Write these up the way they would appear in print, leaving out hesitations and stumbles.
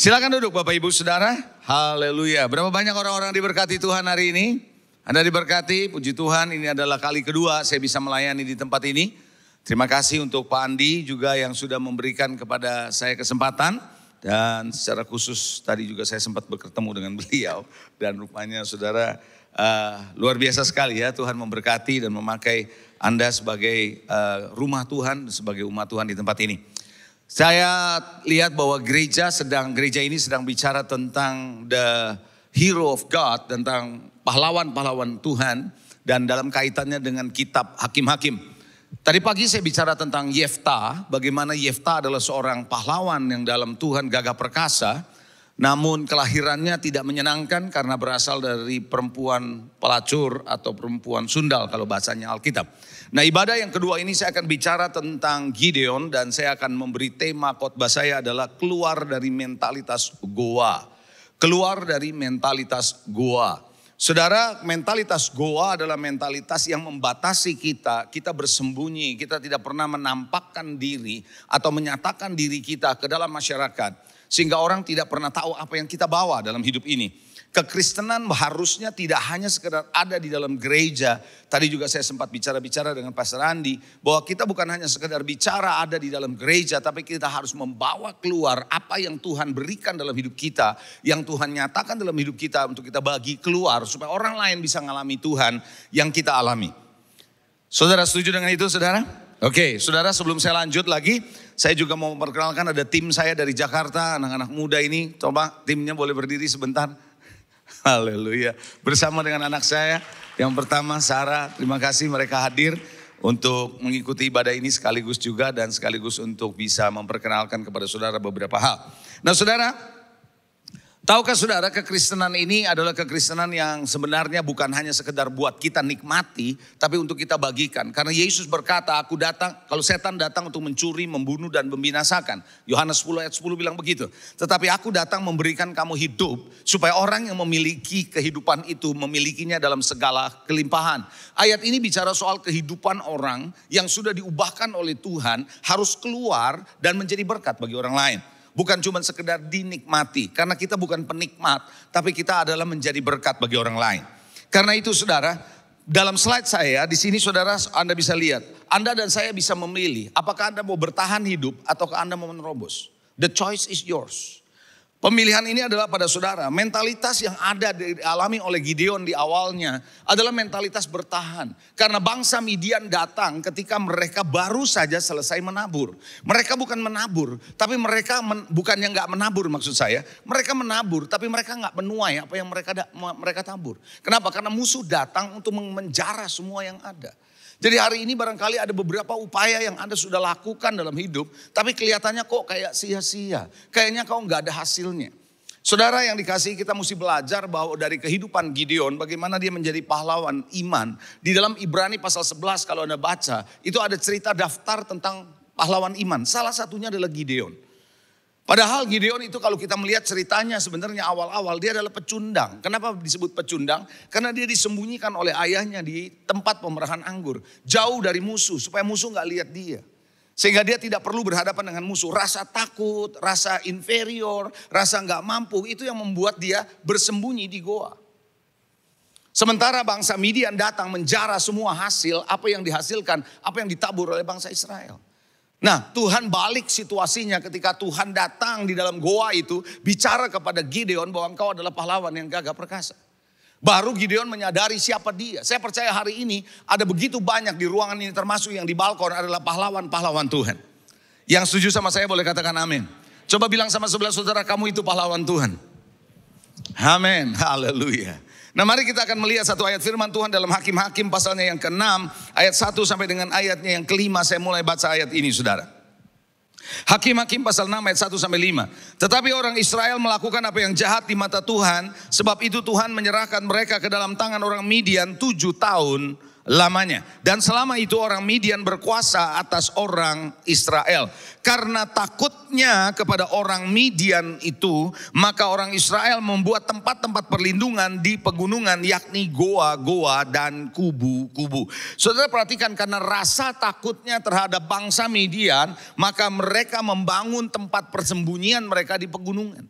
Silakan duduk Bapak Ibu Saudara. Haleluya. Berapa banyak orang-orang diberkati Tuhan hari ini? Anda diberkati, puji Tuhan. Ini adalah kali kedua saya bisa melayani di tempat ini. Terima kasih untuk Pak Andi juga yang sudah memberikan kepada saya kesempatan. Dan secara khusus tadi juga saya sempat bertemu dengan beliau. Dan rupanya saudara luar biasa sekali ya, Tuhan memberkati dan memakai Anda sebagai rumah Tuhan, sebagai umat Tuhan di tempat ini. Saya lihat bahwa gereja ini sedang bicara tentang the hero of God, tentang pahlawan-pahlawan Tuhan dan dalam kaitannya dengan kitab Hakim-Hakim. Tadi pagi saya bicara tentang Yefta, bagaimana Yefta adalah seorang pahlawan yang dalam Tuhan gagah perkasa, namun kelahirannya tidak menyenangkan karena berasal dari perempuan pelacur atau perempuan sundal kalau bahasanya Alkitab. Nah, ibadah yang kedua ini saya akan bicara tentang Gideon dan saya akan memberi tema khotbah saya adalah keluar dari mentalitas goa. Keluar dari mentalitas goa. Saudara, mentalitas goa adalah mentalitas yang membatasi kita bersembunyi, kita tidak pernah menampakkan diri atau menyatakan diri kita ke dalam masyarakat. Sehingga orang tidak pernah tahu apa yang kita bawa dalam hidup ini. Kekristenan harusnya tidak hanya sekedar ada di dalam gereja. Tadi juga saya sempat bicara-bicara dengan Pastor Andi. Bahwa kita bukan hanya sekedar bicara ada di dalam gereja. Tapi kita harus membawa keluar apa yang Tuhan berikan dalam hidup kita. Yang Tuhan nyatakan dalam hidup kita untuk kita bagi keluar. Supaya orang lain bisa mengalami Tuhan yang kita alami. Saudara setuju dengan itu saudara? Oke, saudara sebelum saya lanjut lagi. Saya juga mau memperkenalkan ada tim saya dari Jakarta. Anak-anak muda ini. Coba timnya boleh berdiri sebentar. Haleluya. Bersama dengan anak saya. Yang pertama Sarah. Terima kasih mereka hadir untuk mengikuti ibadah ini sekaligus juga. Dan sekaligus untuk bisa memperkenalkan kepada saudara beberapa hal. Nah saudara, tahukah saudara kekristenan ini adalah kekristenan yang sebenarnya bukan hanya sekedar buat kita nikmati. Tapi untuk kita bagikan. Karena Yesus berkata aku datang, kalau setan datang untuk mencuri, membunuh dan membinasakan. Yohanes 10 ayat 10 bilang begitu. Tetapi aku datang memberikan kamu hidup. Supaya orang yang memiliki kehidupan itu memilikinya dalam segala kelimpahan. Ayat ini bicara soal kehidupan orang yang sudah diubahkan oleh Tuhan. Harus keluar dan menjadi berkat bagi orang lain. Bukan cuma sekedar dinikmati. Karena kita bukan penikmat. Tapi kita adalah menjadi berkat bagi orang lain. Karena itu saudara, dalam slide saya di sini saudara Anda bisa lihat. Anda dan saya bisa memilih. Apakah Anda mau bertahan hidup ataukah Anda mau menerobos. The choice is yours. Pemilihan ini adalah pada saudara. Mentalitas yang ada dialami oleh Gideon di awalnya adalah mentalitas bertahan. Karena bangsa Midian datang ketika mereka baru saja selesai menabur. Mereka bukan menabur, tapi mereka bukannya nggak menabur maksud saya. Mereka menabur, tapi mereka nggak menuai apa yang mereka tabur. Kenapa? Karena musuh datang untuk menjarah semua yang ada. Jadi hari ini barangkali ada beberapa upaya yang Anda sudah lakukan dalam hidup. Tapi kelihatannya kok kayak sia-sia. Kayaknya kok nggak ada hasilnya. Saudara yang dikasihi kita mesti belajar bahwa dari kehidupan Gideon. Bagaimana dia menjadi pahlawan iman. Di dalam Ibrani pasal 11 kalau Anda baca. Itu ada cerita daftar tentang pahlawan iman. Salah satunya adalah Gideon. Padahal Gideon itu kalau kita melihat ceritanya sebenarnya awal-awal dia adalah pecundang. Kenapa disebut pecundang? Karena dia disembunyikan oleh ayahnya di tempat pemerahan anggur. Jauh dari musuh supaya musuh gak lihat dia. Sehingga dia tidak perlu berhadapan dengan musuh. Rasa takut, rasa inferior, rasa gak mampu itu yang membuat dia bersembunyi di goa. Sementara bangsa Midian datang menjarah semua hasil apa yang dihasilkan, apa yang ditabur oleh bangsa Israel. Nah Tuhan balik situasinya ketika Tuhan datang di dalam goa itu bicara kepada Gideon bahwa engkau adalah pahlawan yang gagah perkasa. Baru Gideon menyadari siapa dia. Saya percaya hari ini ada begitu banyak di ruangan ini termasuk yang di balkon adalah pahlawan-pahlawan Tuhan. Yang setuju sama saya boleh katakan amin. Coba bilang sama sebelah saudara kamu itu pahlawan Tuhan. Amin, haleluya. Nah mari kita akan melihat satu ayat firman Tuhan dalam Hakim-Hakim pasalnya yang ke-6. Ayat 1 sampai dengan ayatnya yang ke-5 saya mulai baca ayat ini saudara. Hakim-Hakim pasal 6 ayat 1 sampai 5. Tetapi orang Israel melakukan apa yang jahat di mata Tuhan. Sebab itu Tuhan menyerahkan mereka ke dalam tangan orang Midian 7 tahun lamanya. Dan selama itu orang Midian berkuasa atas orang Israel. Karena takutnya kepada orang Midian itu, maka orang Israel membuat tempat-tempat perlindungan di pegunungan, yakni goa-goa dan kubu-kubu. Saudara perhatikan, karena rasa takutnya terhadap bangsa Midian, maka mereka membangun tempat persembunyian mereka di pegunungan.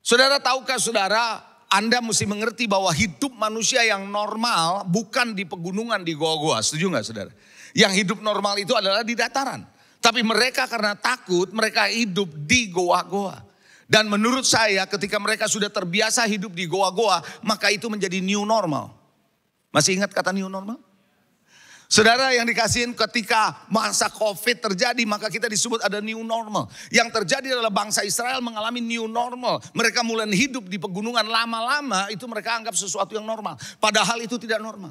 Saudara, tahukah saudara, Anda mesti mengerti bahwa hidup manusia yang normal bukan di pegunungan, di goa-goa. Setuju gak saudara? Yang hidup normal itu adalah di dataran. Tapi mereka karena takut, mereka hidup di goa-goa. Dan menurut saya ketika mereka sudah terbiasa hidup di goa-goa, maka itu menjadi new normal. Masih ingat kata new normal? Saudara yang dikasihin, ketika masa COVID terjadi, maka kita disebut ada new normal. Yang terjadi adalah bangsa Israel mengalami new normal. Mereka mulai hidup di pegunungan, lama-lama itu mereka anggap sesuatu yang normal. Padahal itu tidak normal.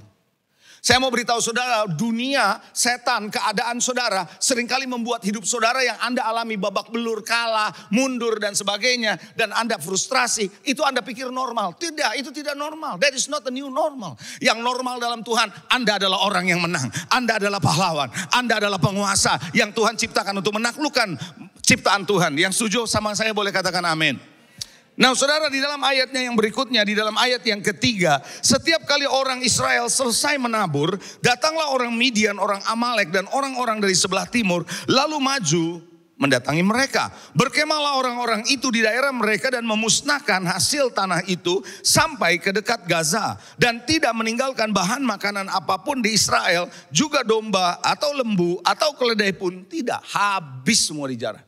Saya mau beritahu saudara, dunia, setan, keadaan saudara seringkali membuat hidup saudara yang Anda alami babak belur, kalah, mundur dan sebagainya. Dan Anda frustrasi, itu Anda pikir normal. Tidak, itu tidak normal. That is not a new normal. Yang normal dalam Tuhan, Anda adalah orang yang menang. Anda adalah pahlawan. Anda adalah penguasa yang Tuhan ciptakan untuk menaklukkan ciptaan Tuhan. Yang setuju sama saya boleh katakan amin. Nah saudara, di dalam ayatnya yang berikutnya, di dalam ayat yang ketiga, setiap kali orang Israel selesai menabur, datanglah orang Midian, orang Amalek dan orang-orang dari sebelah timur, lalu maju mendatangi mereka. Berkemahlah orang-orang itu di daerah mereka dan memusnahkan hasil tanah itu sampai ke dekat Gaza. Dan tidak meninggalkan bahan makanan apapun di Israel, juga domba atau lembu atau keledai pun tidak. Habis semua dijarah.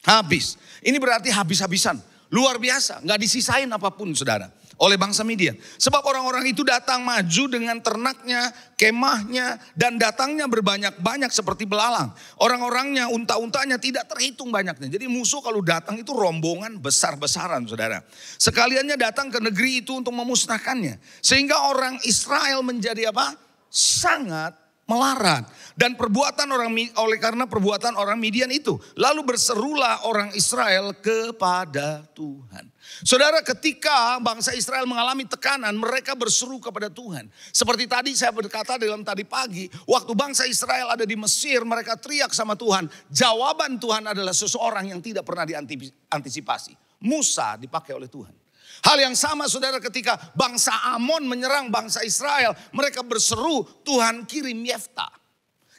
Habis. Ini berarti habis-habisan. Luar biasa, gak disisain apapun saudara oleh bangsa Midian. Sebab orang-orang itu datang maju dengan ternaknya, kemahnya, dan datangnya berbanyak-banyak seperti belalang. Orang-orangnya, unta-untanya tidak terhitung banyaknya. Jadi musuh kalau datang itu rombongan besar-besaran saudara. Sekaliannya datang ke negeri itu untuk memusnahkannya. Sehingga orang Israel menjadi apa? Sangat melarat. Dan oleh karena perbuatan orang Midian itu. Lalu berserulah orang Israel kepada Tuhan. Saudara, ketika bangsa Israel mengalami tekanan, mereka berseru kepada Tuhan. Seperti tadi saya berkata dalam tadi pagi, waktu bangsa Israel ada di Mesir, mereka teriak sama Tuhan. Jawaban Tuhan adalah seseorang yang tidak pernah diantisipasi. Musa dipakai oleh Tuhan. Hal yang sama saudara, ketika bangsa Amon menyerang bangsa Israel, mereka berseru, Tuhan kirim Yefta.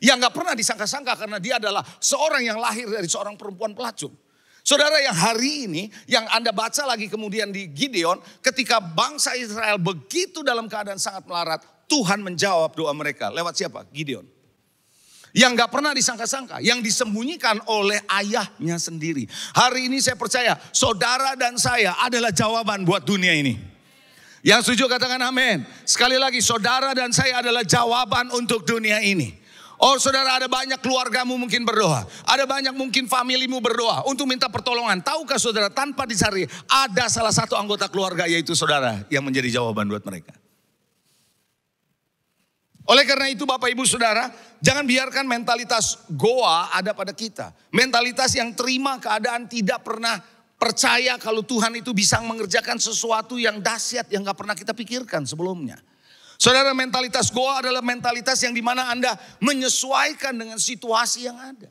Yang gak pernah disangka-sangka karena dia adalah seorang yang lahir dari seorang perempuan pelacur. Saudara, yang hari ini, yang Anda baca lagi kemudian di Gideon, ketika bangsa Israel begitu dalam keadaan sangat melarat, Tuhan menjawab doa mereka. Lewat siapa? Gideon. Yang gak pernah disangka-sangka, yang disembunyikan oleh ayahnya sendiri. Hari ini saya percaya saudara dan saya adalah jawaban buat dunia ini. Yang setuju katakan amin. Sekali lagi, saudara dan saya adalah jawaban untuk dunia ini. Oh saudara, ada banyak keluargamu mungkin berdoa. Ada banyak mungkin familimu berdoa untuk minta pertolongan. Tahukah saudara, tanpa dicari ada salah satu anggota keluarga, yaitu saudara, yang menjadi jawaban buat mereka. Oleh karena itu Bapak Ibu Saudara, jangan biarkan mentalitas goa ada pada kita. Mentalitas yang terima keadaan, tidak pernah percaya kalau Tuhan itu bisa mengerjakan sesuatu yang dahsyat yang gak pernah kita pikirkan sebelumnya. Saudara, mentalitas goa adalah mentalitas yang dimana Anda menyesuaikan dengan situasi yang ada.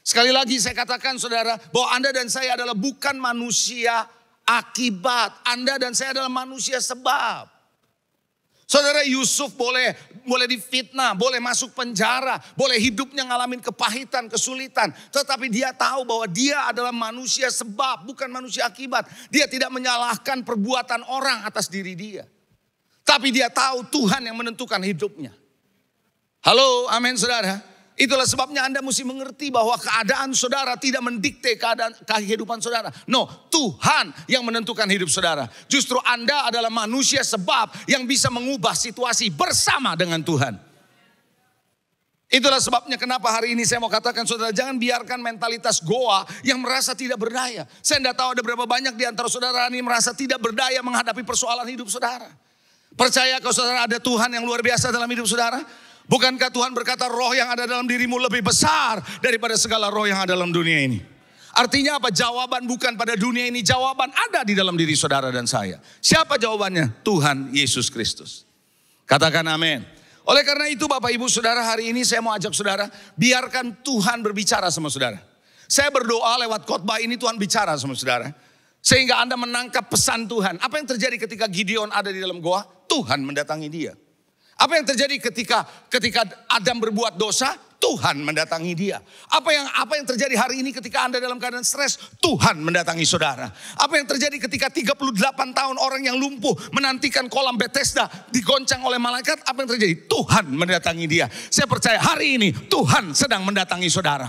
Sekali lagi saya katakan saudara, bahwa Anda dan saya adalah bukan manusia akibat. Anda dan saya adalah manusia sebab. Saudara, Yusuf boleh difitnah, boleh masuk penjara, boleh hidupnya ngalamin kepahitan, kesulitan. Tetapi dia tahu bahwa dia adalah manusia sebab, bukan manusia akibat. Dia tidak menyalahkan perbuatan orang atas diri dia. Tapi dia tahu Tuhan yang menentukan hidupnya. Halo, amin saudara. Itulah sebabnya Anda mesti mengerti bahwa keadaan saudara tidak mendikte kehidupan saudara. No, Tuhan yang menentukan hidup saudara. Justru Anda adalah manusia sebab yang bisa mengubah situasi bersama dengan Tuhan. Itulah sebabnya kenapa hari ini saya mau katakan saudara, jangan biarkan mentalitas goa yang merasa tidak berdaya. Saya tidak tahu ada berapa banyak di antara saudara ini merasa tidak berdaya menghadapi persoalan hidup saudara. Percaya kalau saudara ada Tuhan yang luar biasa dalam hidup saudara? Bukankah Tuhan berkata roh yang ada dalam dirimu lebih besar daripada segala roh yang ada dalam dunia ini? Artinya apa? Jawaban bukan pada dunia ini, jawaban ada di dalam diri saudara dan saya. Siapa jawabannya? Tuhan Yesus Kristus. Katakan amin. Oleh karena itu Bapak Ibu Saudara, hari ini saya mau ajak saudara, biarkan Tuhan berbicara sama saudara. Saya berdoa lewat khotbah ini Tuhan bicara sama saudara. Sehingga Anda menangkap pesan Tuhan. Apa yang terjadi ketika Gideon ada di dalam goa? Tuhan mendatangi dia. Apa yang terjadi ketika Adam berbuat dosa? Tuhan mendatangi dia. Apa yang terjadi hari ini ketika Anda dalam keadaan stres? Tuhan mendatangi saudara. Apa yang terjadi ketika 38 tahun orang yang lumpuh menantikan kolam Bethesda digoncang oleh malaikat? Apa yang terjadi? Tuhan mendatangi dia. Saya percaya hari ini Tuhan sedang mendatangi saudara.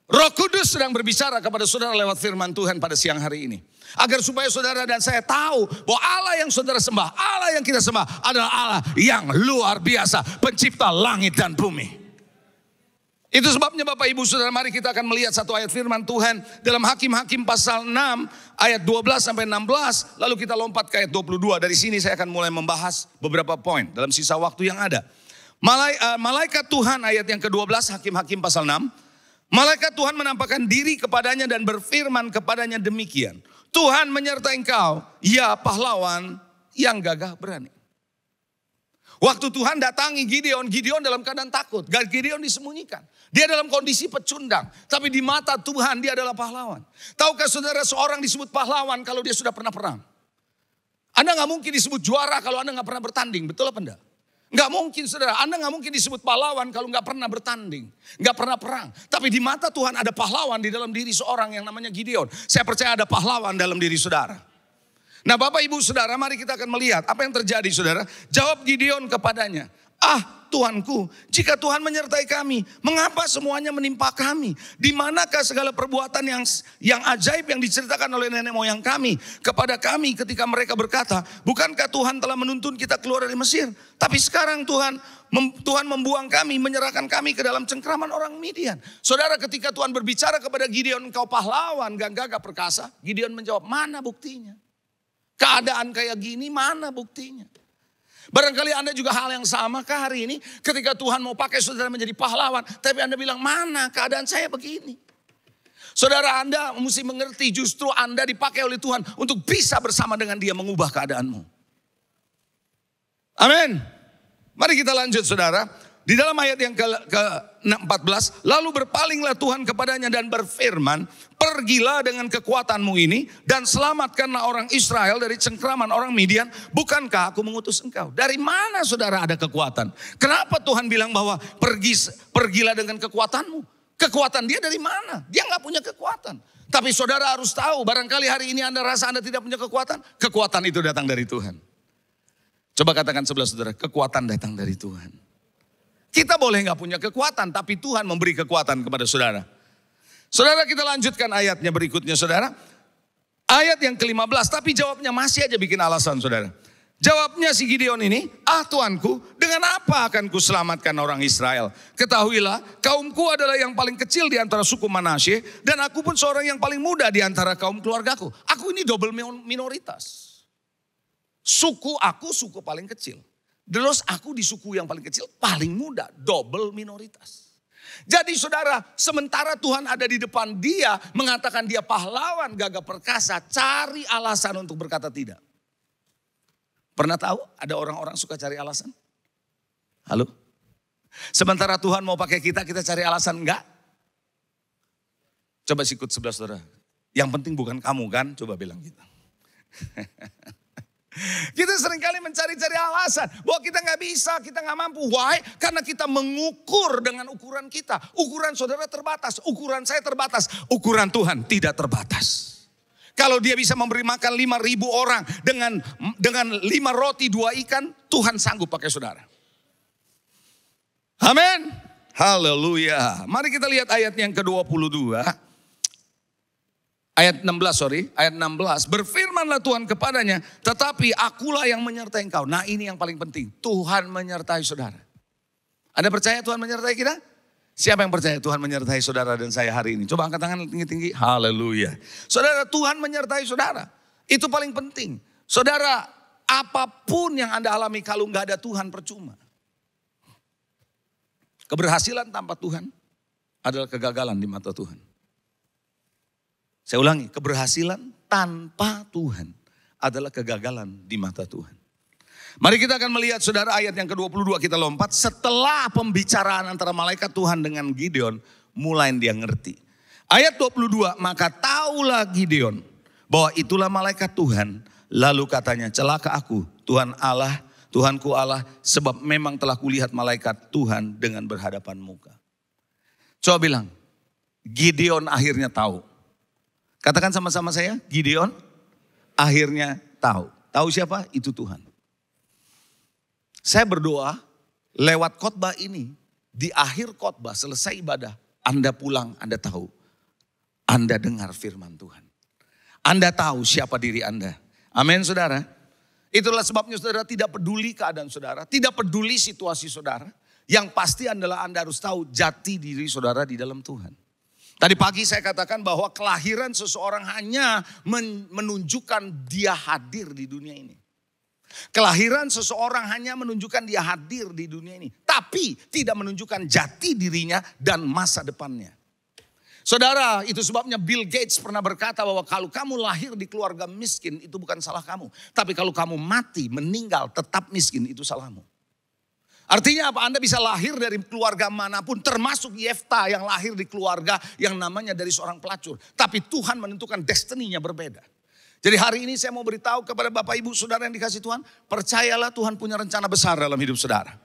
Roh Kudus sedang berbicara kepada saudara lewat firman Tuhan pada siang hari ini. Agar supaya saudara dan saya tahu bahwa Allah yang saudara sembah, Allah yang kita sembah adalah Allah yang luar biasa. Pencipta langit dan bumi. Itu sebabnya Bapak Ibu Saudara, mari kita akan melihat satu ayat firman Tuhan dalam Hakim-Hakim pasal 6 ayat 12 sampai 16. Lalu kita lompat ke ayat 22. Dari sini saya akan mulai membahas beberapa poin dalam sisa waktu yang ada. Malaikat Tuhan ayat yang ke-12 Hakim-Hakim pasal 6. Malaikat Tuhan menampakkan diri kepadanya dan berfirman kepadanya demikian. Tuhan menyertai engkau, ya pahlawan yang gagah berani. Waktu Tuhan datangi Gideon dalam keadaan takut. Gideon disembunyikan. Dia dalam kondisi pecundang. Tapi di mata Tuhan dia adalah pahlawan. Tahukah saudara seorang disebut pahlawan kalau dia sudah pernah perang? Anda gak mungkin disebut juara kalau Anda gak pernah bertanding. Betul apa enggak? Gak mungkin saudara. Anda gak mungkin disebut pahlawan kalau gak pernah bertanding. Gak pernah perang. Tapi di mata Tuhan ada pahlawan di dalam diri seorang yang namanya Gideon. Saya percaya ada pahlawan dalam diri saudara. Nah Bapak Ibu Saudara, mari kita akan melihat apa yang terjadi saudara. Jawab Gideon kepadanya, Tuanku, jika Tuhan menyertai kami, mengapa semuanya menimpa kami? Di manakah segala perbuatan yang ajaib yang diceritakan oleh nenek moyang kami kepada kami ketika mereka berkata, bukankah Tuhan telah menuntun kita keluar dari Mesir? Tapi sekarang Tuhan membuang kami, menyerahkan kami ke dalam cengkraman orang Midian. Saudara, ketika Tuhan berbicara kepada Gideon, engkau pahlawan, gagah perkasa, Gideon menjawab, mana buktinya? Keadaan kayak gini mana buktinya? Barangkali Anda juga hal yang sama kah hari ini ketika Tuhan mau pakai saudara menjadi pahlawan. Tapi Anda bilang mana keadaan saya begini. Saudara, Anda mesti mengerti justru Anda dipakai oleh Tuhan untuk bisa bersama dengan dia mengubah keadaanmu. Amin. Mari kita lanjut saudara. Di dalam ayat yang ke-14, lalu berpalinglah Tuhan kepadanya dan berfirman, pergilah dengan kekuatanmu ini dan selamatkanlah orang Israel dari cengkraman orang Midian. Bukankah aku mengutus engkau? Dari mana saudara ada kekuatan? Kenapa Tuhan bilang bahwa pergilah dengan kekuatanmu? Kekuatan dia dari mana? Dia gak punya kekuatan. Tapi saudara harus tahu, barangkali hari ini Anda rasa Anda tidak punya kekuatan. Kekuatan itu datang dari Tuhan. Coba katakan sebelah saudara, kekuatan datang dari Tuhan. Kita boleh gak punya kekuatan, tapi Tuhan memberi kekuatan kepada saudara. Saudara, kita lanjutkan ayatnya berikutnya saudara. Ayat yang ke-15, tapi jawabnya masih aja bikin alasan saudara. Jawabnya si Gideon ini, Tuanku, dengan apa akan kuselamatkan orang Israel? Ketahuilah, kaumku adalah yang paling kecil di antara suku Manasye, dan aku pun seorang yang paling muda di antara kaum keluargaku. Aku ini double minoritas. Suku aku suku paling kecil. Terus aku di suku yang paling kecil, paling muda, double minoritas. Jadi saudara, sementara Tuhan ada di depan dia, mengatakan dia pahlawan, gagah perkasa, cari alasan untuk berkata tidak. Pernah tahu ada orang-orang suka cari alasan? Halo? Sementara Tuhan mau pakai kita cari alasan enggak? Coba sikut sebelah saudara. Yang penting bukan kamu kan, coba bilang gitu. Kita seringkali mencari-cari alasan bahwa kita gak bisa, kita gak mampu. Why? Karena kita mengukur dengan ukuran kita. Ukuran saudara terbatas, ukuran saya terbatas, ukuran Tuhan tidak terbatas. Kalau dia bisa memberi makan 5.000 orang dengan 5 roti 2 ikan, Tuhan sanggup pakai saudara. Amin. Haleluya. Mari kita lihat ayat yang ke-22. Ayat 16. Berfirmanlah Tuhan kepadanya, tetapi akulah yang menyertai engkau. Nah ini yang paling penting. Tuhan menyertai saudara. Anda percaya Tuhan menyertai kita? Siapa yang percaya Tuhan menyertai saudara dan saya hari ini? Coba angkat tangan tinggi-tinggi. Haleluya. Saudara, Tuhan menyertai saudara. Itu paling penting. Saudara, apapun yang Anda alami kalau nggak ada Tuhan percuma. Keberhasilan tanpa Tuhan adalah kegagalan di mata Tuhan. Saya ulangi, keberhasilan tanpa Tuhan adalah kegagalan di mata Tuhan. Mari kita akan melihat saudara ayat yang ke-22 kita lompat. Setelah pembicaraan antara malaikat Tuhan dengan Gideon, mulai dia ngerti. Ayat 22, maka taulah Gideon bahwa itulah malaikat Tuhan. Lalu katanya, celaka aku Tuhan Allah, Tuhanku Allah, sebab memang telah kulihat malaikat Tuhan dengan berhadapan muka. Coba bilang, Gideon akhirnya tahu. Katakan sama-sama saya, Gideon akhirnya tahu. Tahu siapa? Itu Tuhan. Saya berdoa lewat khotbah ini, di akhir khotbah selesai ibadah, Anda pulang, Anda tahu. Anda dengar firman Tuhan. Anda tahu siapa diri Anda. Amin saudara. Itulah sebabnya saudara tidak peduli keadaan saudara, tidak peduli situasi saudara. Yang pasti adalah Anda harus tahu jati diri saudara di dalam Tuhan. Tadi pagi saya katakan bahwa kelahiran seseorang hanya menunjukkan dia hadir di dunia ini. Kelahiran seseorang hanya menunjukkan dia hadir di dunia ini. Tapi tidak menunjukkan jati dirinya dan masa depannya. Saudara, itu sebabnya Bill Gates pernah berkata bahwa kalau kamu lahir di keluarga miskin itu bukan salah kamu. Tapi kalau kamu mati, meninggal, tetap miskin itu salahmu. Artinya apa? Anda bisa lahir dari keluarga manapun, termasuk Yefta yang lahir di keluarga yang namanya dari seorang pelacur. Tapi Tuhan menentukan destininya berbeda. Jadi hari ini saya mau beritahu kepada Bapak Ibu Saudara yang dikasih Tuhan, percayalah Tuhan punya rencana besar dalam hidup saudara.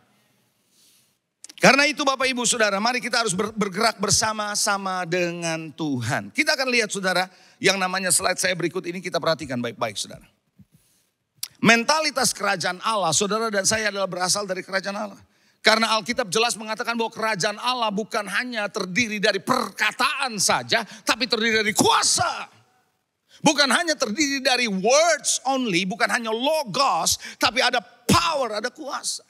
Karena itu Bapak Ibu Saudara, mari kita harus bergerak bersama-sama dengan Tuhan. Kita akan lihat saudara, yang namanya slide saya berikut ini kita perhatikan baik-baik saudara. Mentalitas kerajaan Allah, saudara dan saya adalah berasal dari kerajaan Allah. Karena Alkitab jelas mengatakan bahwa kerajaan Allah bukan hanya terdiri dari perkataan saja, tapi terdiri dari kuasa. Bukan hanya terdiri dari words only, bukan hanya logos, tapi ada power, ada kuasa.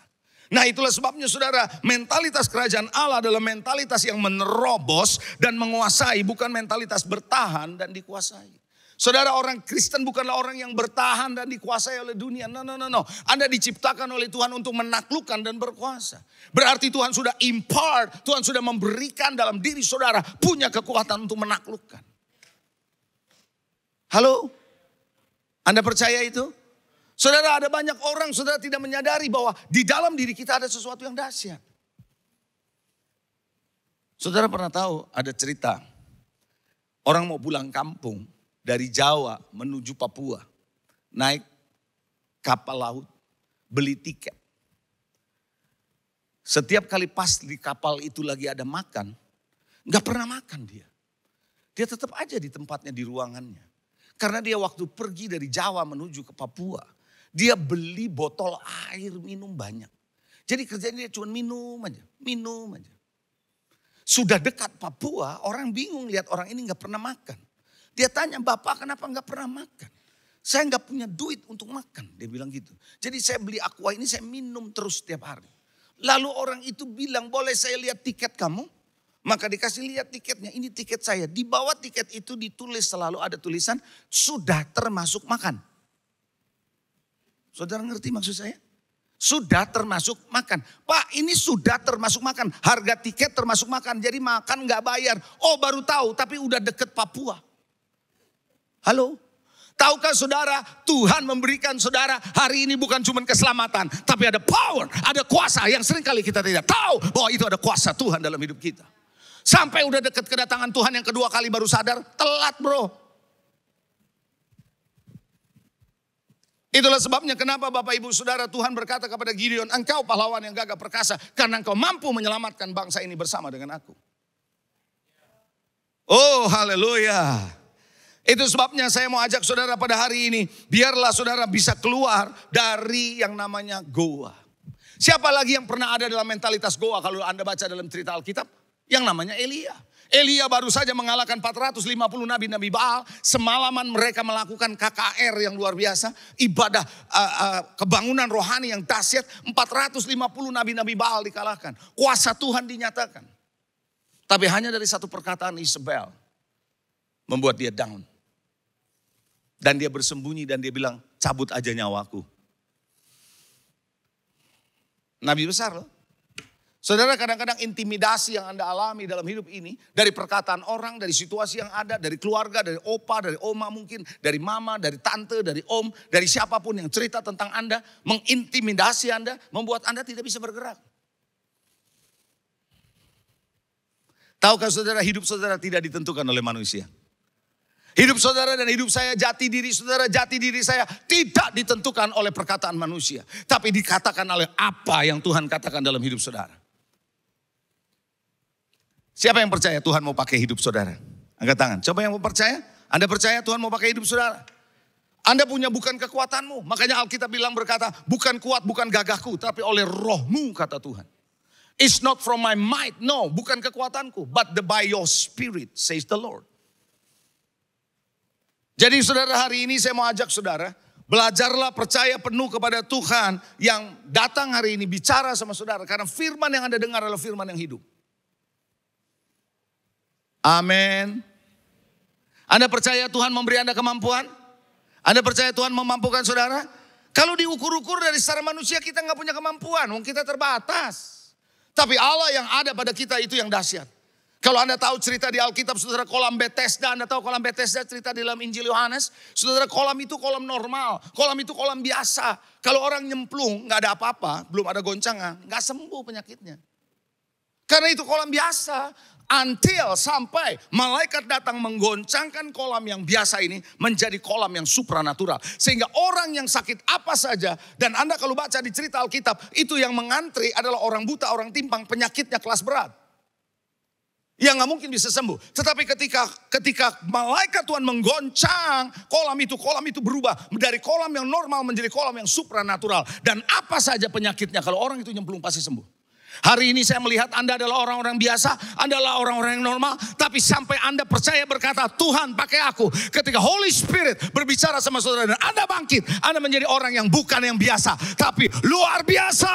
Nah itulah sebabnya saudara, mentalitas kerajaan Allah adalah mentalitas yang menerobos dan menguasai, bukan mentalitas bertahan dan dikuasai. Saudara, orang Kristen bukanlah orang yang bertahan dan dikuasai oleh dunia. No. Anda diciptakan oleh Tuhan untuk menaklukkan dan berkuasa. Berarti Tuhan sudah impart, Tuhan sudah memberikan dalam diri saudara punya kekuatan untuk menaklukkan. Halo? Anda percaya itu? Saudara, ada banyak orang saudara tidak menyadari bahwa di dalam diri kita ada sesuatu yang dahsyat. Saudara pernah tahu ada cerita orang mau pulang kampung dari Jawa menuju Papua, naik kapal laut, beli tiket. Setiap kali pas di kapal itu lagi ada makan, gak pernah makan dia. Dia tetap aja di tempatnya, di ruangannya. Karena dia waktu pergi dari Jawa menuju ke Papua, dia beli botol air minum banyak. Jadi kerjanya dia cuma minum aja. Sudah dekat Papua, orang bingung lihat orang ini gak pernah makan. Dia tanya, Bapak kenapa gak pernah makan? Saya gak punya duit untuk makan, dia bilang gitu. Jadi saya beli aqua ini, saya minum terus setiap hari. Lalu orang itu bilang, boleh saya lihat tiket kamu? Maka dikasih lihat tiketnya, ini tiket saya. Di bawah tiket itu ditulis selalu ada tulisan, sudah termasuk makan. Saudara ngerti maksud saya? Sudah termasuk makan. Pak ini sudah termasuk makan. Harga tiket termasuk makan. Jadi makan gak bayar. Oh baru tahu tapi udah deket Papua. Halo? Tahukah saudara Tuhan memberikan saudara hari ini bukan cuma keselamatan. Tapi ada power, ada kuasa yang seringkali kita tidak tahu bahwa itu ada kuasa Tuhan dalam hidup kita. Sampai udah dekat kedatangan Tuhan yang kedua kali baru sadar, telat bro. Itulah sebabnya kenapa Bapak Ibu Saudara Tuhan berkata kepada Gideon, engkau pahlawan yang gagah perkasa karena engkau mampu menyelamatkan bangsa ini bersama dengan aku. Oh haleluya. Itu sebabnya saya mau ajak saudara pada hari ini, biarlah saudara bisa keluar dari yang namanya goa. Siapa lagi yang pernah ada dalam mentalitas goa kalau Anda baca dalam cerita Alkitab? Yang namanya Elia. Elia baru saja mengalahkan 450 nabi-nabi Baal. Semalaman mereka melakukan KKR yang luar biasa. Ibadah kebangunan rohani yang dahsyat. 450 nabi-nabi Baal dikalahkan. Kuasa Tuhan dinyatakan. Tapi hanya dari satu perkataan Isabel membuat dia down. Dan dia bersembunyi dan dia bilang, cabut aja nyawaku. Nabi besar loh. Saudara, kadang-kadang intimidasi yang Anda alami dalam hidup ini, dari perkataan orang, dari situasi yang ada, dari keluarga, dari opa, dari oma mungkin, dari mama, dari tante, dari om, dari siapapun yang cerita tentang Anda, mengintimidasi Anda, membuat Anda tidak bisa bergerak. Tahukah saudara, hidup saudara tidak ditentukan oleh manusia. Hidup saudara dan hidup saya, jati diri saudara, jati diri saya tidak ditentukan oleh perkataan manusia. Tapi dikatakan oleh apa yang Tuhan katakan dalam hidup saudara. Siapa yang percaya Tuhan mau pakai hidup saudara? Angkat tangan. Coba yang mau percaya? Anda percaya Tuhan mau pakai hidup saudara? Anda punya bukan kekuatanmu. Makanya Alkitab bilang berkata, bukan kuat, bukan gagahku, tapi oleh rohmu kata Tuhan. It's not from my might, no, bukan kekuatanku, but by your spirit, says the Lord. Jadi saudara, hari ini saya mau ajak saudara, belajarlah percaya penuh kepada Tuhan yang datang hari ini bicara sama saudara. Karena firman yang Anda dengar adalah firman yang hidup. Amin. Anda percaya Tuhan memberi Anda kemampuan? Anda percaya Tuhan memampukan saudara? Kalau diukur-ukur dari secara manusia kita nggak punya kemampuan, kita terbatas. Tapi Allah yang ada pada kita itu yang dahsyat. Kalau Anda tahu cerita di Alkitab, saudara, kolam Bethesda, Anda tahu kolam Bethesda cerita di dalam Injil Yohanes. Saudara, kolam itu kolam normal, kolam itu kolam biasa. Kalau orang nyemplung nggak ada apa-apa, belum ada goncangan, nggak sembuh penyakitnya. Karena itu kolam biasa. Until sampai malaikat datang menggoncangkan kolam yang biasa ini menjadi kolam yang supranatural. Sehingga orang yang sakit apa saja, dan Anda kalau baca di cerita Alkitab, itu yang mengantri adalah orang buta, orang timpang, penyakitnya kelas berat. Yang gak mungkin bisa sembuh. Tetapi ketika malaikat Tuhan menggoncang kolam itu berubah dari kolam yang normal menjadi kolam yang supranatural. Dan apa saja penyakitnya, kalau orang itu nyemplung pasti sembuh. Hari ini saya melihat Anda adalah orang-orang biasa, Anda adalah orang-orang yang normal. Tapi sampai Anda percaya berkata, Tuhan pakai aku. Ketika Holy Spirit berbicara sama saudara dan Anda bangkit, Anda menjadi orang yang bukan yang biasa, tapi luar biasa.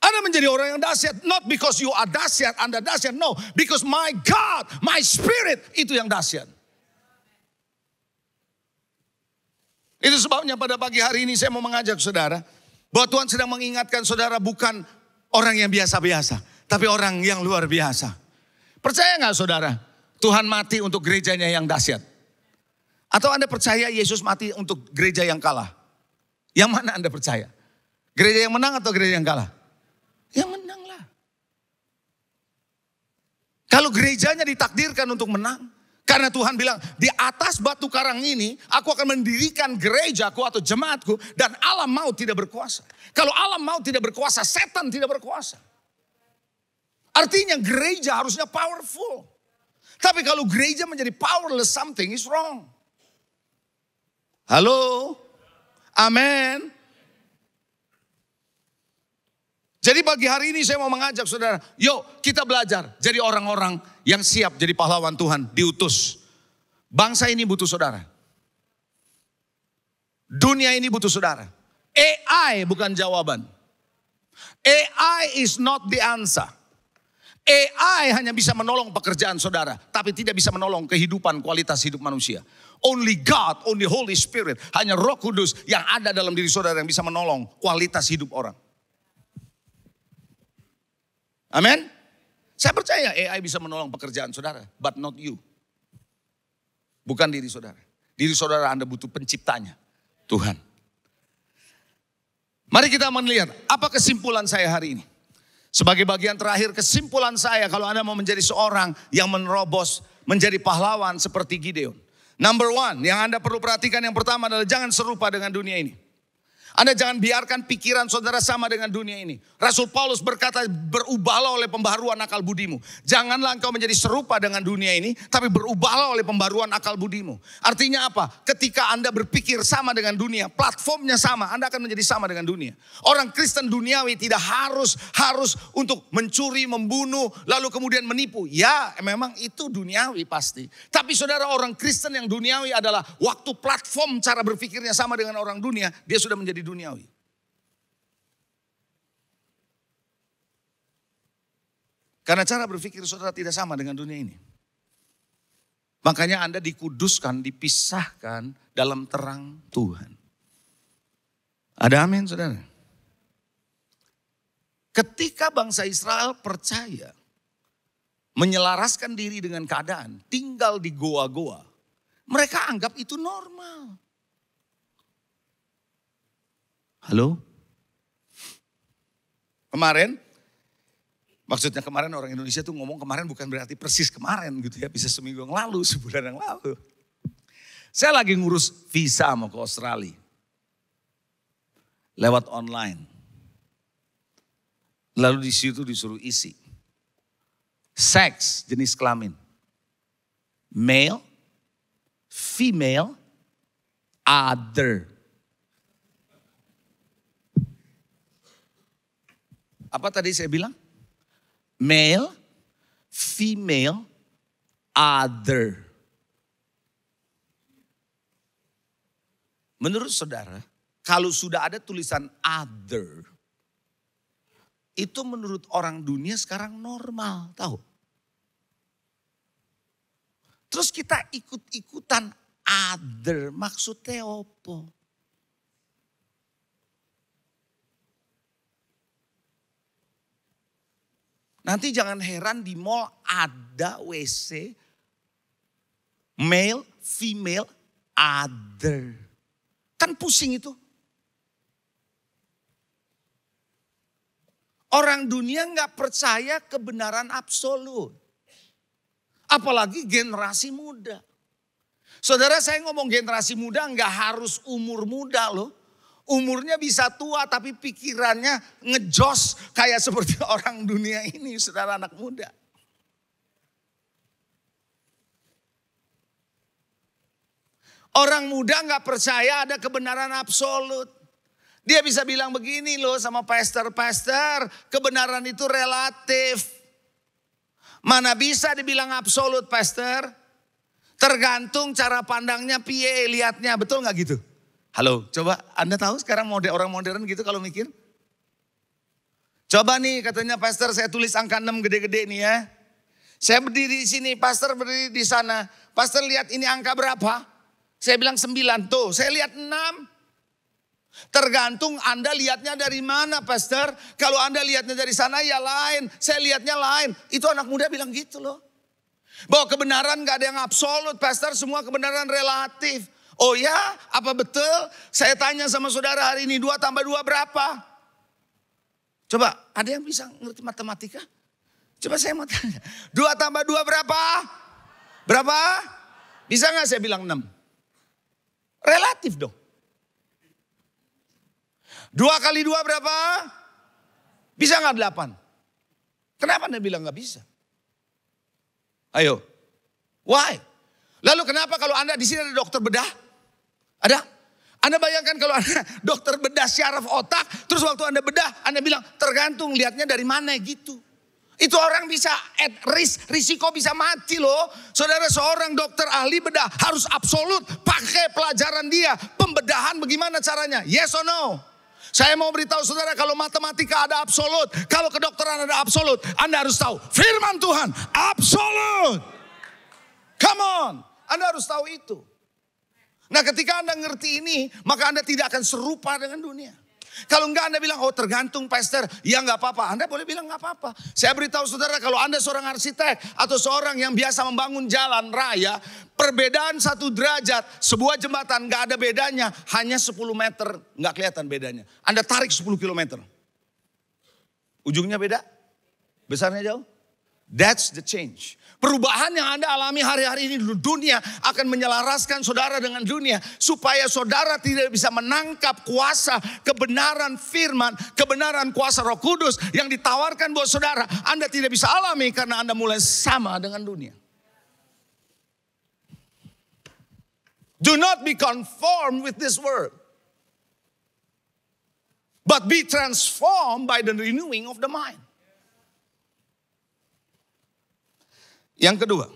Anda menjadi orang yang dahsyat. Not because you are dahsyat, Anda dahsyat. No, because my God, my Spirit itu yang dahsyat. Itu sebabnya pada pagi hari ini saya mau mengajak saudara, bahwa Tuhan sedang mengingatkan saudara bukan orang yang biasa-biasa, tapi orang yang luar biasa. Percaya gak saudara, Tuhan mati untuk gerejanya yang dahsyat? Atau Anda percaya Yesus mati untuk gereja yang kalah? Yang mana Anda percaya? Gereja yang menang atau gereja yang kalah? Yang menang lah. Kalau gerejanya ditakdirkan untuk menang, karena Tuhan bilang, di atas batu karang ini, aku akan mendirikan gerejaku atau jemaatku, dan alam maut tidak berkuasa. Kalau alam maut tidak berkuasa, setan tidak berkuasa. Artinya gereja harusnya powerful. Tapi kalau gereja menjadi powerless, something is wrong. Halo? Amin. Jadi pagi hari ini saya mau mengajak saudara, yuk kita belajar jadi orang-orang yang siap jadi pahlawan Tuhan, diutus. Bangsa ini butuh saudara. Dunia ini butuh saudara. AI bukan jawaban. AI is not the answer. AI hanya bisa menolong pekerjaan saudara, tapi tidak bisa menolong kehidupan, kualitas hidup manusia. Only God, only Holy Spirit, hanya Roh Kudus yang ada dalam diri saudara yang bisa menolong kualitas hidup orang. Amin. Saya percaya AI bisa menolong pekerjaan saudara, but not you. Bukan diri saudara. Diri saudara Anda butuh penciptanya, Tuhan. Mari kita melihat apa kesimpulan saya hari ini. Sebagai bagian terakhir kesimpulan saya, kalau Anda mau menjadi seorang yang menerobos, menjadi pahlawan seperti Gideon. Number one, yang Anda perlu perhatikan yang pertama adalah jangan serupa dengan dunia ini. Anda jangan biarkan pikiran saudara sama dengan dunia ini. Rasul Paulus berkata, berubahlah oleh pembaharuan akal budimu. Janganlah engkau menjadi serupa dengan dunia ini, tapi berubahlah oleh pembaharuan akal budimu. Artinya apa? Ketika Anda berpikir sama dengan dunia, platformnya sama, Anda akan menjadi sama dengan dunia. Orang Kristen duniawi tidak harus untuk mencuri, membunuh, lalu kemudian menipu. Ya, memang itu duniawi pasti. Tapi saudara, orang Kristen yang duniawi adalah waktu platform cara berpikirnya sama dengan orang dunia, dia sudah menjadi duniawi. Karena cara berpikir saudara tidak sama dengan dunia ini. Makanya Anda dikuduskan, dipisahkan dalam terang Tuhan. Ada amin saudara? Ketika bangsa Israel percaya, menyelaraskan diri dengan keadaan, tinggal di goa-goa, mereka anggap itu normal. Halo? Kemarin, maksudnya kemarin orang Indonesia tuh ngomong kemarin bukan berarti persis kemarin gitu ya. Bisa seminggu yang lalu, sebulan yang lalu. Saya lagi ngurus visa mau ke Australia. Lewat online. Lalu di situ disuruh isi. Seks, jenis kelamin. Male, female, other. Apa tadi saya bilang? Male, female, other. Menurut saudara, kalau sudah ada tulisan other, itu menurut orang dunia sekarang normal, tahu? Terus kita ikut-ikutan other, maksudnya apa? Nanti jangan heran di mall ada WC, male, female, other. Kan pusing itu. Orang dunia nggak percaya kebenaran absolut. Apalagi generasi muda. Saudara, saya ngomong generasi muda nggak harus umur muda loh. Umurnya bisa tua tapi pikirannya ngejos kayak seperti orang dunia ini, saudara, anak muda. Orang muda nggak percaya ada kebenaran absolut. Dia bisa bilang begini loh sama pastor, kebenaran itu relatif. Mana bisa dibilang absolut, pastor? Tergantung cara pandangnya piye, lihatnya, betul nggak gitu? Halo, coba Anda tahu sekarang orang modern gitu kalau mikir? Coba nih katanya pastor, saya tulis angka 6 gede-gede nih ya. Saya berdiri di sini, pastor berdiri di sana. Pastor lihat ini angka berapa? Saya bilang 9, tuh saya lihat 6. Tergantung Anda lihatnya dari mana, pastor. Kalau Anda lihatnya dari sana ya lain, saya lihatnya lain. Itu anak muda bilang gitu loh. Bahwa kebenaran gak ada yang absolut, pastor, semua kebenaran relatif. Oh ya, apa betul? Saya tanya sama saudara hari ini, 2 tambah 2 berapa? Coba, ada yang bisa ngerti matematika? Coba saya mau tanya, 2 tambah 2 berapa? Berapa? Bisa gak saya bilang 6? Relatif dong. 2 kali 2 berapa? Bisa gak 8? Kenapa Anda bilang gak bisa? Ayo, why? Lalu kenapa kalau Anda di sini ada dokter bedah? Ada? Anda bayangkan kalau Anda dokter bedah syaraf otak, terus waktu Anda bedah, Anda bilang tergantung lihatnya dari mana gitu. Itu orang bisa at risk, risiko bisa mati loh. Saudara, seorang dokter ahli bedah harus absolut pakai pelajaran dia. Pembedahan bagaimana caranya? Yes or no? Saya mau beritahu saudara, kalau matematika ada absolut, kalau kedokteran ada absolut, Anda harus tahu firman Tuhan absolut. Come on, Anda harus tahu itu. Nah, ketika Anda ngerti ini, maka Anda tidak akan serupa dengan dunia. Kalau enggak Anda bilang, oh tergantung pastor, ya enggak apa-apa. Anda boleh bilang enggak apa-apa. Saya beritahu saudara, kalau Anda seorang arsitek atau seorang yang biasa membangun jalan raya, perbedaan 1 derajat, sebuah jembatan enggak ada bedanya, hanya 10 meter, enggak kelihatan bedanya. Anda tarik 10 kilometer. Ujungnya beda? Besarnya jauh? That's the change. Perubahan yang Anda alami hari-hari ini di dunia akan menyelaraskan saudara dengan dunia. Supaya saudara tidak bisa menangkap kuasa kebenaran firman, kebenaran kuasa Roh Kudus yang ditawarkan buat saudara. Anda tidak bisa alami karena Anda mulai sama dengan dunia. Do not be conformed with this world, but be transformed by the renewing of the mind. Yang kedua,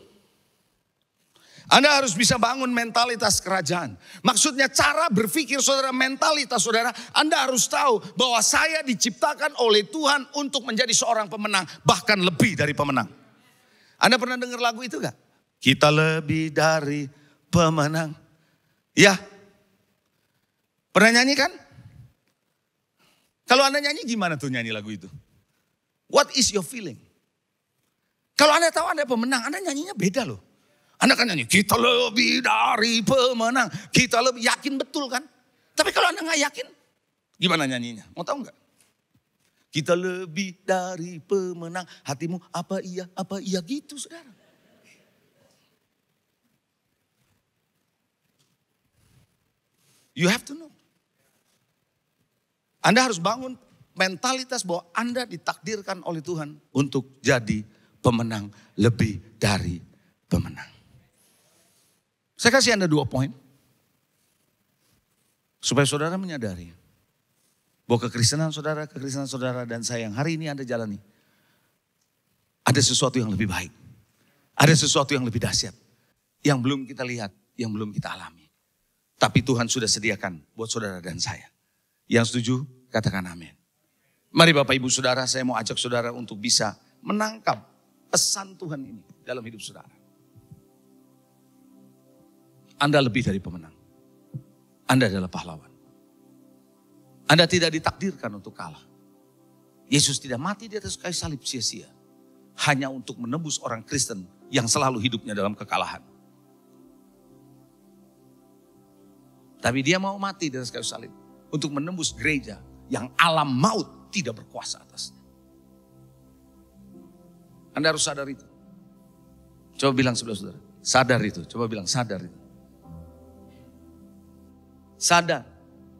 Anda harus bisa bangun mentalitas kerajaan. Maksudnya cara berpikir saudara, mentalitas saudara. Anda harus tahu bahwa saya diciptakan oleh Tuhan untuk menjadi seorang pemenang. Bahkan lebih dari pemenang. Anda pernah dengar lagu itu gak? Kita lebih dari pemenang. Ya. Pernah nyanyi kan? Kalau Anda nyanyi gimana tuh nyanyi lagu itu? What is your feeling? Kalau Anda tahu Anda pemenang, Anda nyanyinya beda loh. Anda kan nyanyi, kita lebih dari pemenang. Kita lebih yakin betul kan. Tapi kalau Anda gak yakin, gimana nyanyinya? Mau tahu gak? Kita lebih dari pemenang. Hatimu apa iya gitu saudara. You have to know. Anda harus bangun mentalitas bahwa Anda ditakdirkan oleh Tuhan untuk jadi pemenang, lebih dari pemenang. Saya kasih Anda 2 poin. Supaya saudara menyadari bahwa kekristenan saudara dan saya yang hari ini Anda jalani, ada sesuatu yang lebih baik. Ada sesuatu yang lebih dahsyat. Yang belum kita lihat, yang belum kita alami. Tapi Tuhan sudah sediakan buat saudara dan saya. Yang setuju, katakan amin. Mari Bapak Ibu Saudara, saya mau ajak saudara untuk bisa menangkap pesan Tuhan ini dalam hidup saudara. Anda lebih dari pemenang. Anda adalah pahlawan. Anda tidak ditakdirkan untuk kalah. Yesus tidak mati di atas kayu salib sia-sia. Hanya untuk menebus orang Kristen yang selalu hidupnya dalam kekalahan. Tapi dia mau mati di atas kayu salib untuk menembus gereja yang alam maut tidak berkuasa atasnya. Anda harus sadar itu. Coba bilang sebelah saudara, sadar itu. Coba bilang sadar itu. Sadar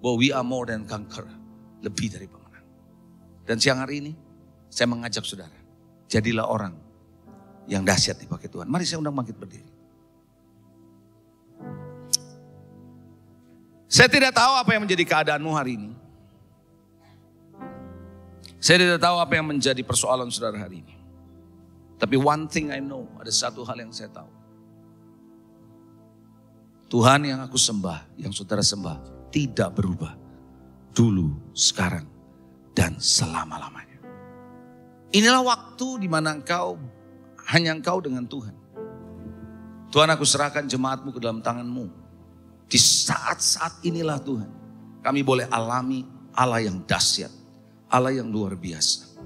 bahwa we are more than conqueror. Lebih dari pemenang. Dan siang hari ini saya mengajak saudara, jadilah orang yang dahsyat dipakai Tuhan. Mari saya undang bangkit berdiri. Saya tidak tahu apa yang menjadi keadaanmu hari ini. Saya tidak tahu apa yang menjadi persoalan saudara hari ini. Tapi one thing I know, ada satu hal yang saya tahu. Tuhan yang aku sembah, yang saudara sembah, tidak berubah. Dulu, sekarang, dan selama-lamanya. Inilah waktu di mana hanya engkau dengan Tuhan. Tuhan, aku serahkan jemaatmu ke dalam tanganmu. Di saat-saat inilah Tuhan, kami boleh alami Allah yang dahsyat. Allah yang luar biasa.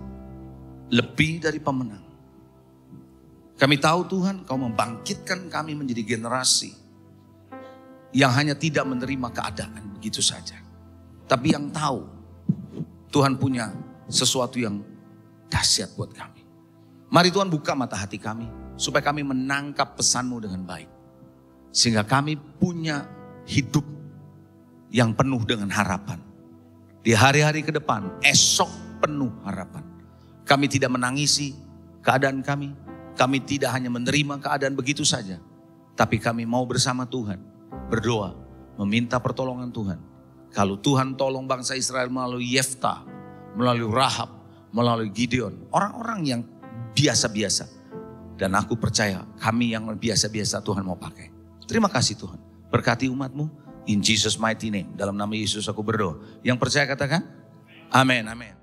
Lebih dari pemenang. Kami tahu Tuhan, kau membangkitkan kami menjadi generasi yang hanya tidak menerima keadaan begitu saja. Tapi yang tahu Tuhan punya sesuatu yang dahsyat buat kami. Mari Tuhan buka mata hati kami supaya kami menangkap pesan-Mu dengan baik. Sehingga kami punya hidup yang penuh dengan harapan. Di hari-hari ke depan, esok penuh harapan. Kami tidak menangisi keadaan kami. Kami tidak hanya menerima keadaan begitu saja. Tapi kami mau bersama Tuhan berdoa, meminta pertolongan Tuhan. Kalau Tuhan tolong bangsa Israel melalui Yeftah, melalui Rahab, melalui Gideon, orang-orang yang biasa-biasa. Dan aku percaya kami yang biasa-biasa Tuhan mau pakai. Terima kasih Tuhan. Berkati umat-Mu. In Jesus mighty name. Dalam nama Yesus aku berdoa. Yang percaya katakan, amin, amin.